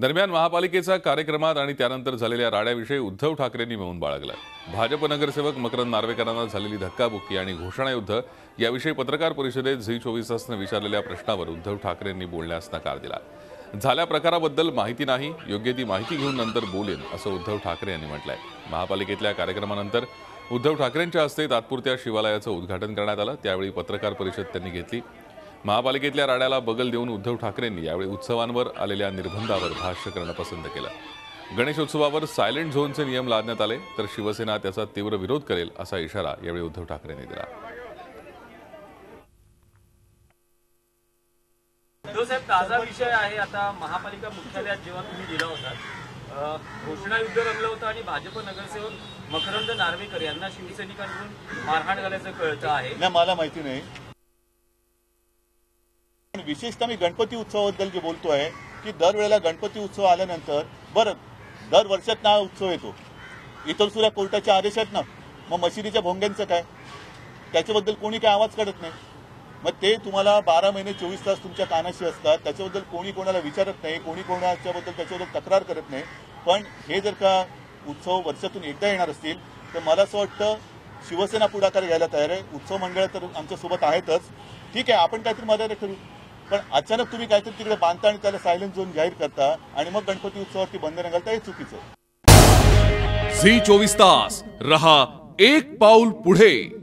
दरम्यान महापालिकेचा कार्यक्रमात आणि त्यानंतर झालेल्या राड्याविषयी उद्धव ठाकरेंनी मौन बाळगलं। भाजप नगरसेवक मकरंद नार्वेकरांना झालेली धक्काबुक्की आणि घोषणायुद्ध याविषयी पत्रकार परिषदेत झी24 तासने विचारलेल्या प्रश्नावर उद्धव ठाकरेंनी बोलण्यास नकार दिला। झाल्या प्रकाराबद्दल माहिती नाही, योग्य ती माहिती घेऊन नंतर बोलेन, असं उद्धव ठाकरे यांनी म्हटलंय। महापालिकेतल्या कार्यक्रमानंतर उद्धव ठाकरेंच्या हस्ते तात्पुरत्या शिवालयाचं उद्घाटन करण्यात आलं। त्यावेळी पत्रकार परिषद त्यांनी घेतली। महापालिकेतल्या राड्याला बगल देऊन उद्धव ठाकरेंनी यावेळी उत्सवांवर आलेल्या निर्बंधावर भाष्य करणं पसंत केलं। गणेशोत्सवावर सायलेंट झोनचे नियम लादण्यात आले तर शिवसेना त्याचा तीव्र विरोध करेल असा इशारा यावेळी उद्धव ठाकरेंनी दिला। साहेब, ताजा विषय आहे आता महापालिका मुख्यालयात जेव्हा तुम्ही गेला होता, घोषणायुद्ध रंगलं होतं आणि भाजप नगरसेवक मकरंद नार्वेकर यांना शिवसैनिकांकडून मारहाण झाल्याचं कळतं आहे। नाही, मला माहिती नाही। विशेषतः मी गणपती उत्सवाबद्दल जे बोलतोय की दरवेळेला गणपती उत्सव आल्यानंतर बरं दर वर्षात ना उत्सव येतो, इतर सुद्धा कोर्टाचे आदेश आहेत ना, मग मशिदीच्या भोंग्यांचं काय, त्याच्याबद्दल कोणी काय आवाज काढत नाही। मग ते तुम्हाला 12 महिने 24 तास तुमच्या कानाशी असतात, त्याच्याबद्दल कोणी कोणाला विचारत नाही, कोणी कोणाच्याबद्दल त्याच्याबद्दल तक्रार करत नाही। पण हे जर का उत्सव वर्षातून एकदा येणार असतील तर मला असं वाटतं शिवसेना पुढाकार घ्यायला तयार आहे। उत्सव मंडळ तर आमच्यासोबत आहेतच, ठीक आहे, आपण काहीतरी मदत करू, पण अचानक तुम्ही काहीतरी तिकडे बांधता आणि त्याला सायलेंट झोन जाहीर करता आणि मग गणपती उत्सवावरती बंधनं घालता, हे चुकीचं आहे। झी 24 तास रहा एक पाऊल पुढे।